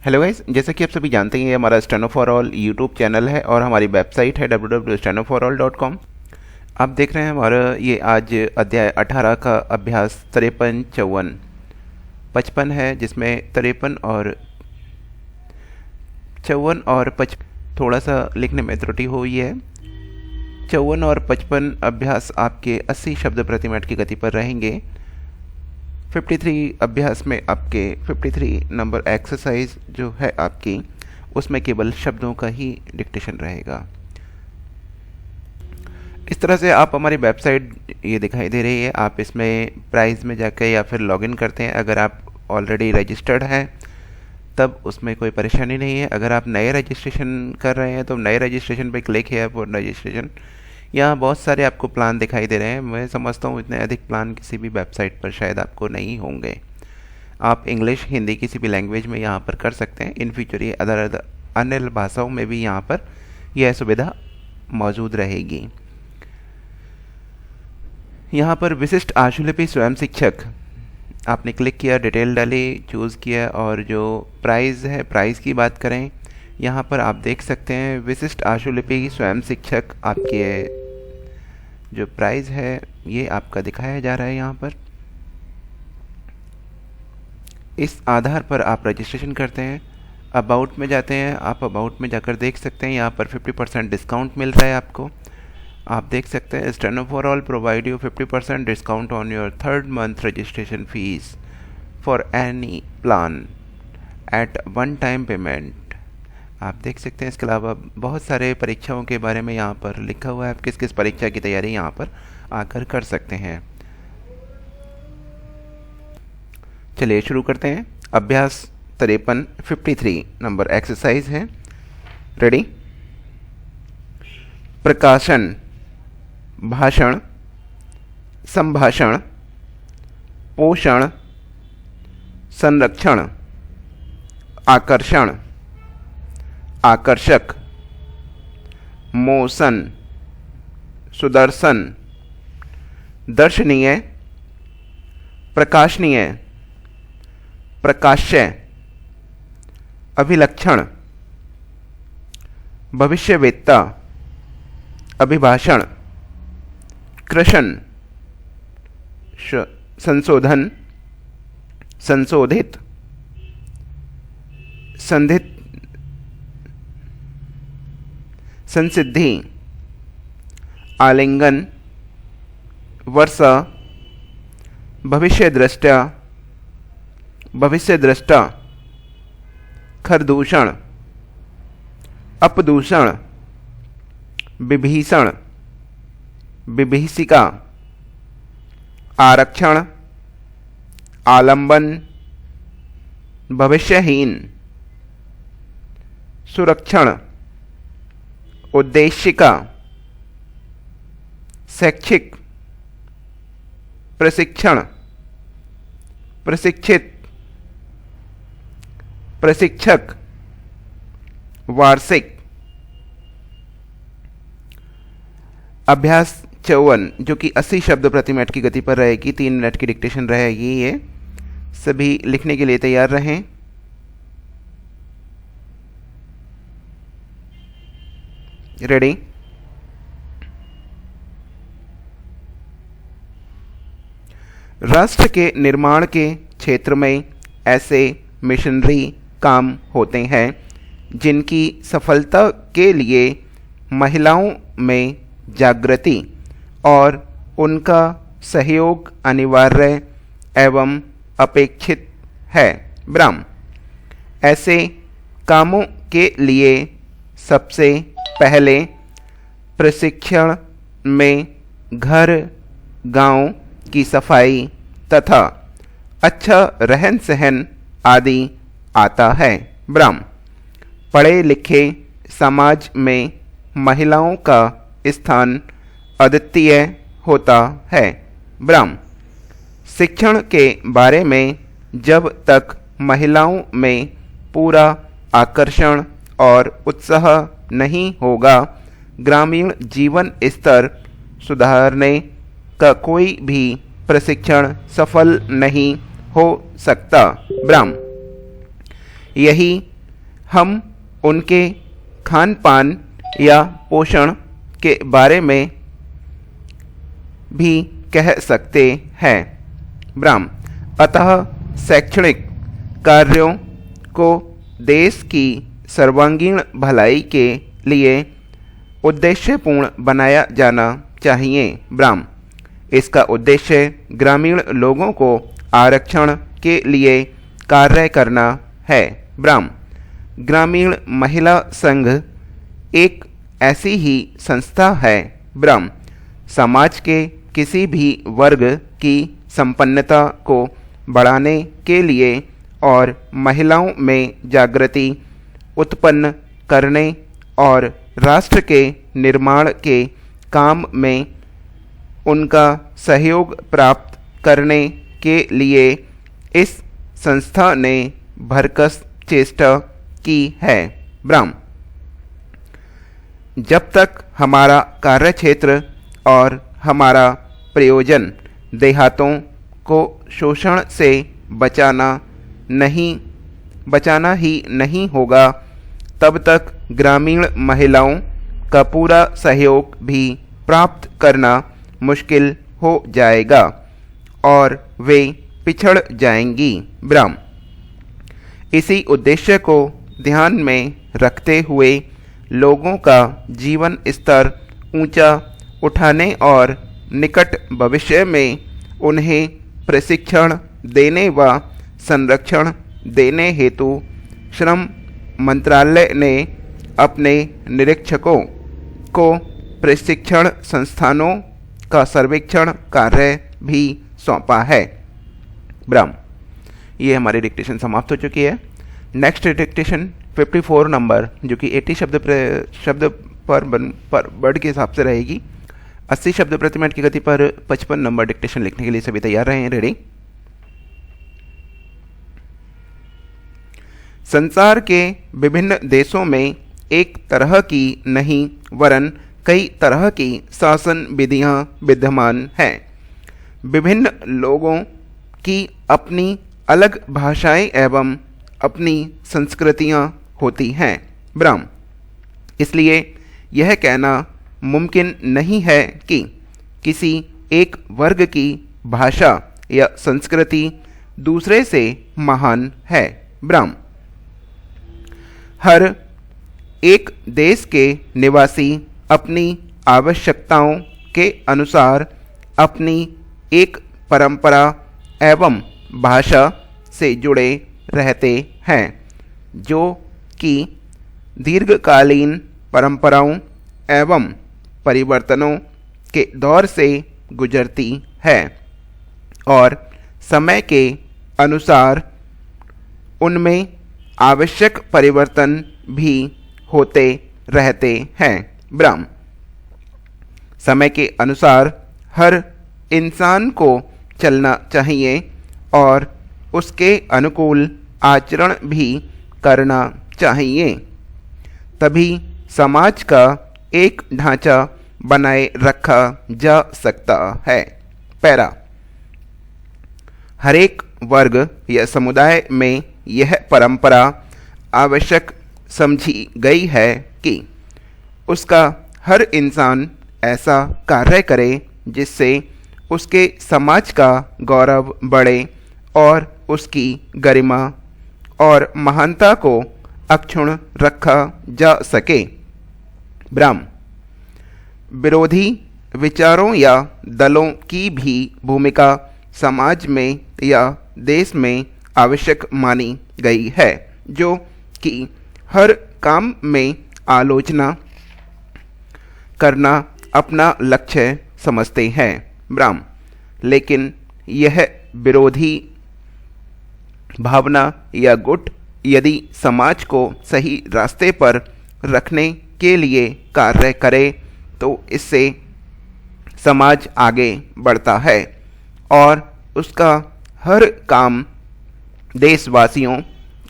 Hello guys, जैसा कि आप सभी जानते हैं ये हमारा steno for all YouTube channel है और हमारी वेबसाइट है www.stenoforall.com। आप देख रहे हैं हमारा ये आज अध्याय 18 का अभ्यास 53, 54, 55 है, जिसमें 53 और 54 और 55 थोड़ा सा लिखने में त्रुटि हुई है। 54 और 55 अभ्यास आपके 80 शब्द प्रति मिनट की गति पर रहेंगे। 53 अभ्यास में आपके 53 नंबर एक्सरसाइज जो है आपकी, उसमें केवल शब्दों का ही डिक्टेशन रहेगा। इस तरह से आप हमारी वेबसाइट ये दिखाई दे रही है, आप इसमें प्राइस में जाकर या फिर लॉगिन करते हैं। अगर आप ऑलरेडी रजिस्टर्ड हैं तब उसमें कोई परेशानी नहीं है। अगर आप नए रजिस्ट्रेशन कर रहे हैं तो नए रजिस्ट्रेशन पे क्लिक है फॉर रजिस्ट्रेशन। यहाँ बहुत सारे आपको प्लान दिखाई दे रहे हैं। मैं समझता हूँ इतने अधिक प्लान किसी भी वेबसाइट पर शायद आपको नहीं होंगे। आप इंग्लिश, हिंदी किसी भी लैंग्वेज में यहाँ पर कर सकते हैं। इन फ्यूचर ये अन्य भाषाओं में भी यहाँ पर यह सुविधा मौजूद रहेगी। यहाँ पर विशिष्ट आशुलिपि स्वयं शिक्षक आपने क्लिक किया, डिटेल डाली, चूज़ किया और जो प्राइस है, प्राइस की बात करें, यहाँ पर आप देख सकते हैं विशिष्ट आशुलिपि स्वयं शिक्षक आपके जो प्राइस है ये आपका दिखाया जा रहा है। यहाँ पर इस आधार पर आप रजिस्ट्रेशन करते हैं। अबाउट में जाते हैं, आप अबाउट में जाकर देख सकते हैं यहाँ पर 50% डिस्काउंट मिल रहा है आपको। आप देख सकते हैं steno for all provide you 50% discount on your 3rd month registration fees for any plan at one time payment. आप देख सकते हैं इसके अलावा बहुत सारे परीक्षाओं के बारे में यहाँ पर लिखा हुआ है। आप किस किस परीक्षा की तैयारी यहाँ पर आकर कर सकते हैं। चलिए शुरू करते हैं। अभ्यास 53 53 नंबर एक्सरसाइज है। रेडी? प्रकाशन, भाषण, संभाषण, पोषण, संरक्षण, आकर्षण, आकर्षक, मोशन, सुदर्शन, दर्शनीय, प्रकाशनीय, प्रकाश्य, अभिलक्षण, भविष्यवेत्ता, अभिभाषण, कृशन, संशोधन, संशोधित, संधित, संसिद्धि, आलिंगन, वर्षा, भविष्यद्रष्टा, भविष्यद्रष्टा, खरदूषण, अपदूषण, विभीषण, विभीषिका, आरक्षण, आलंबन, भविष्यहीन, सुरक्षण, उद्देशिका, शैक्षिक, प्रशिक्षण, प्रशिक्षित, प्रशिक्षक, वार्षिक। अभ्यास 54 जो कि 80 शब्द प्रति मिनट की गति पर रहेगी, 3 मिनट की डिक्टेशन रहेगी। ये सभी लिखने के लिए तैयार रहें। रेडी? राष्ट्र के निर्माण के क्षेत्र में ऐसे मिशनरी काम होते हैं जिनकी सफलता के लिए महिलाओं में जागृति और उनका सहयोग अनिवार्य एवं अपेक्षित है। ब्राह्म ऐसे कामों के लिए सबसे पहले प्रशिक्षण में घर गांव की सफाई तथा अच्छा रहन सहन आदि आता है। ब्राह्म पढ़े लिखे समाज में महिलाओं का स्थान अद्वितीय होता है। ब्राह्म शिक्षण के बारे में जब तक महिलाओं में पूरा आकर्षण और उत्साह नहीं होगा, ग्रामीण जीवन स्तर सुधारने का कोई भी प्रशिक्षण सफल नहीं हो सकता। ब्राह्म यही हम उनके खान पान या पोषण के बारे में भी कह सकते हैं। अतः शैक्षणिक कार्यों को देश की सर्वांगीण भलाई के लिए उद्देश्यपूर्ण बनाया जाना चाहिए। इसका उद्देश्य ग्रामीण लोगों को आरक्षण के लिए कार्य करना है। ग्रामीण महिला संघ एक ऐसी ही संस्था है समाज के किसी भी वर्ग की संपन्नता को बढ़ाने के लिए और महिलाओं में जागृति उत्पन्न करने और राष्ट्र के निर्माण के काम में उनका सहयोग प्राप्त करने के लिए इस संस्था ने भरसक चेष्टा की है। जब तक हमारा कार्यक्षेत्र और हमारा प्रयोजन देहातों को शोषण से बचाना ही नहीं होगा, तब तक ग्रामीण महिलाओं का पूरा सहयोग भी प्राप्त करना मुश्किल हो जाएगा और वे पिछड़ जाएंगी। इसी उद्देश्य को ध्यान में रखते हुए लोगों का जीवन स्तर ऊंचा उठाने और निकट भविष्य में उन्हें प्रशिक्षण देने व संरक्षण देने हेतु श्रम मंत्रालय ने अपने निरीक्षकों को प्रशिक्षण संस्थानों का सर्वेक्षण कार्य भी सौंपा है। ये हमारी डिक्टेशन समाप्त हो चुकी है। नेक्स्ट डिक्टेशन 54 नंबर जो कि 80 शब्द पर वर्ड के हिसाब से रहेगी। 80 शब्द प्रति मिनट की गति पर 55 नंबर डिक्टेशन लिखने के लिए सभी तैयार रहे हैं। रेडी। संसार के विभिन्न देशों में एक तरह की नहीं वरन कई तरह की शासन विधियां विद्यमान हैं। विभिन्न लोगों की अपनी अलग भाषाएं एवं अपनी संस्कृतियां होती हैं। इसलिए यह कहना मुमकिन नहीं है कि किसी एक वर्ग की भाषा या संस्कृति दूसरे से महान है। हर एक देश के निवासी अपनी आवश्यकताओं के अनुसार अपनी एक परंपरा एवं भाषा से जुड़े रहते हैं, जो कि दीर्घकालीन परंपराओं एवं परिवर्तनों के दौर से गुजरती है और समय के अनुसार उनमें आवश्यक परिवर्तन भी होते रहते हैं। समय के अनुसार हर इंसान को चलना चाहिए और उसके अनुकूल आचरण भी करना चाहिए, तभी समाज का एक ढांचा बनाए रखा जा सकता है। पैरा। हरेक वर्ग या समुदाय में यह परंपरा आवश्यक समझी गई है कि उसका हर इंसान ऐसा कार्य करे जिससे उसके समाज का गौरव बढ़े और उसकी गरिमा और महानता को अक्षुण्ण रखा जा सके। विरोधी विचारों या दलों की भी भूमिका समाज में या देश में आवश्यक मानी गई है, जो कि हर काम में आलोचना करना अपना लक्ष्य समझते हैं। लेकिन यह विरोधी भावना या गुट यदि समाज को सही रास्ते पर रखने के लिए कार्य करे तो इससे समाज आगे बढ़ता है और उसका हर काम देशवासियों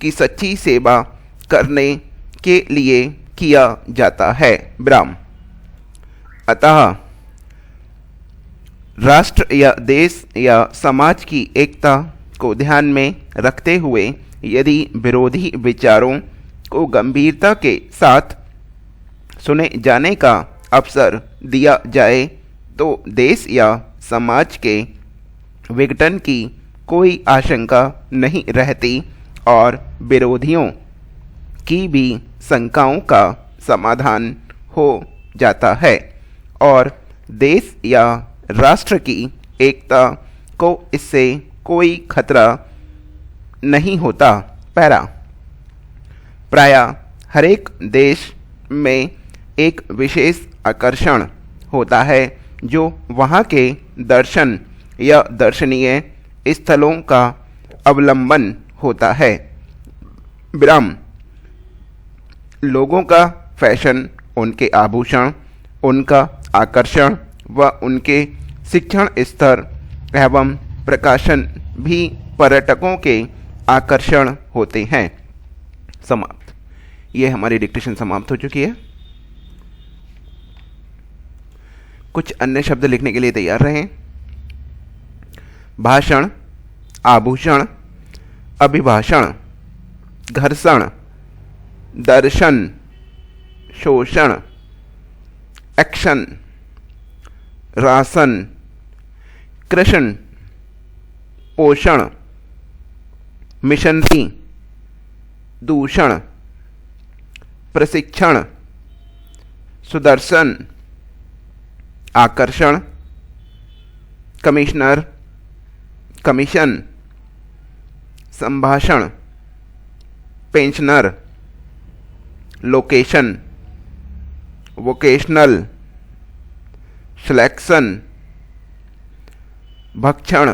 की सच्ची सेवा करने के लिए किया जाता है। अतः राष्ट्र या देश या समाज की एकता को ध्यान में रखते हुए यदि विरोधी विचारों को गंभीरता के साथ सुने जाने का अवसर दिया जाए तो देश या समाज के विघटन की कोई आशंका नहीं रहती और विरोधियों की भी शंकाओं का समाधान हो जाता है और देश या राष्ट्र की एकता को इससे कोई खतरा नहीं होता। पैरा प्रायः हरेक देश में एक विशेष आकर्षण होता है जो वहाँ के दर्शन या दर्शनीय स्थलों का अवलंबन होता है। विराम लोगों का फैशन, उनके आभूषण, उनका आकर्षण व उनके शिक्षण स्तर एवं प्रकाशन भी पर्यटकों के आकर्षण होते हैं। समाप्त। ये हमारी डिक्टेशन समाप्त हो चुकी है। कुछ अन्य शब्द लिखने के लिए तैयार रहें। भाषण, आभूषण, अभिभाषण, घर्षण, दर्शन, शोषण, एक्शन, राशन, कृष्ण, पोषण, मिशनरी, दूषण, प्रशिक्षण, सुदर्शन, आकर्षण, कमिश्नर, कमीशन, संभाषण, पेंशनर, लोकेशन, वोकेशनल, सिलेक्शन, भक्षण,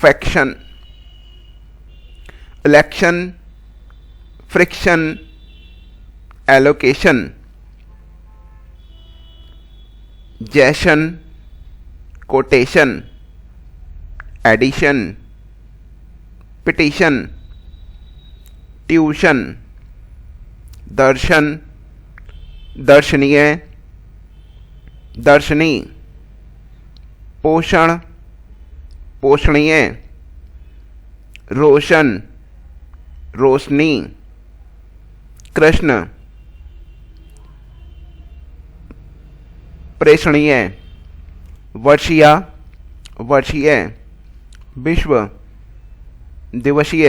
फैक्शन, इलेक्शन, फ्रिक्शन, एलोकेशन, जैशन, कोटेशन, एडिशन, पिटीशन, ट्यूशन, दर्शन, दर्शनीय, दर्शनी, पोषण, पोषणीय, रोशन, रोशनी, कृष्ण, प्रेषणीय, वर्षीय, वर्षीय, विश्व दिवसीय,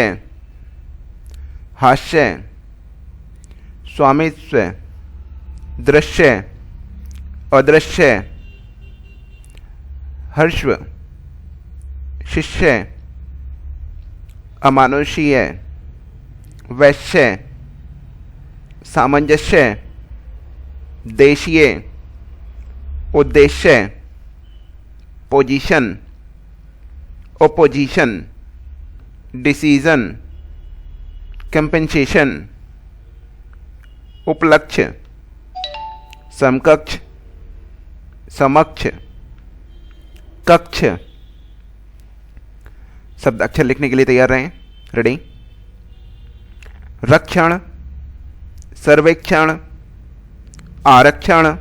हास्य, स्वामित्व, दृश्य, अदृश्य, हर्ष, शिष्य, अमानुषीय, वैश्य, सामंजस्य, देशीय, उद्देश्य, पोजीशन, ओपोजिशन, डिसीजन, कंपेंसेशन, उपलक्ष्य, समकक्ष, समक्ष, कक्ष। शब्द अक्षर लिखने के लिए तैयार रहें। रेडी। रक्षण, सर्वेक्षण, आरक्षण,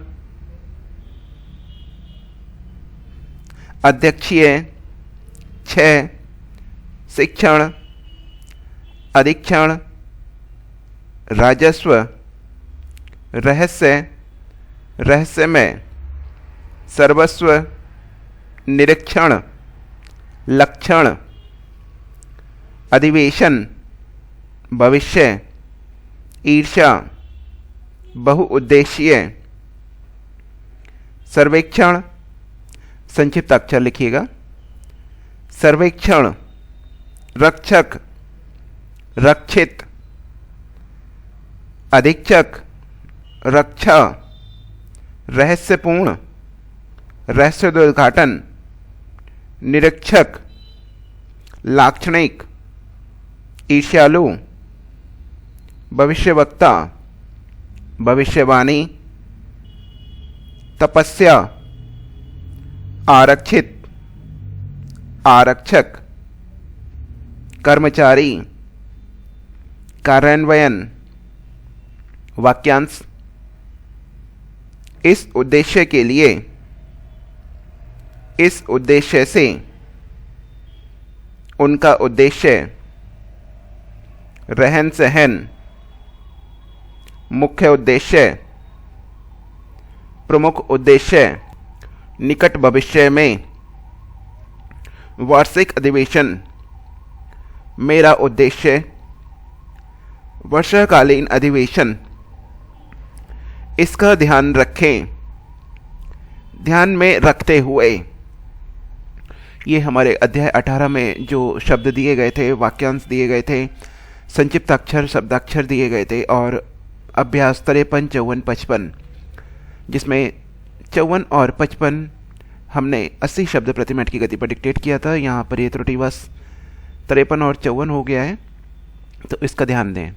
अध्यक्षीय, क्षय, शिक्षण, अधीक्षण, राजस्व, रहस्य, रहस्यमय, सर्वस्व, निरीक्षण, लक्षण, अधिवेशन, भविष्य, ईर्ष्या, बहुउद्देशीय, सर्वेक्षण, संक्षिप्त अक्षर लिखिएगा। सर्वेक्षण, रक्षक, रक्षित, अधीक्षक, रक्षा, रहस्यपूर्ण, रहस्योद्घाटन, निरीक्षक, लाक्षणिक, ईर्ष्यालु, भविष्यवक्ता, भविष्यवाणी, तपस्या, आरक्षित, आरक्षक, कर्मचारी, कार्यान्वयन, वाक्यांश। इस उद्देश्य के लिए, इस उद्देश्य से, उनका उद्देश्य, रहन सहन, मुख्य उद्देश्य, प्रमुख उद्देश्य, निकट भविष्य में, वार्षिक अधिवेशन, मेरा उद्देश्य, वर्षाकालीन अधिवेशन। इसका ध्यान रखें, ध्यान में रखते हुए। ये हमारे अध्याय 18 में जो शब्द दिए गए थे, वाक्यांश दिए गए थे, संक्षिप्ताक्षर शब्दाक्षर दिए गए थे, और अभ्यास 53, 54, 55, जिसमें 54 और 55 हमने 80 शब्द प्रति मिनट की गति पर डिक्टेट किया था। यहाँ पर ये त्रुटिवश 53 और 54 हो गया है, तो इसका ध्यान दें।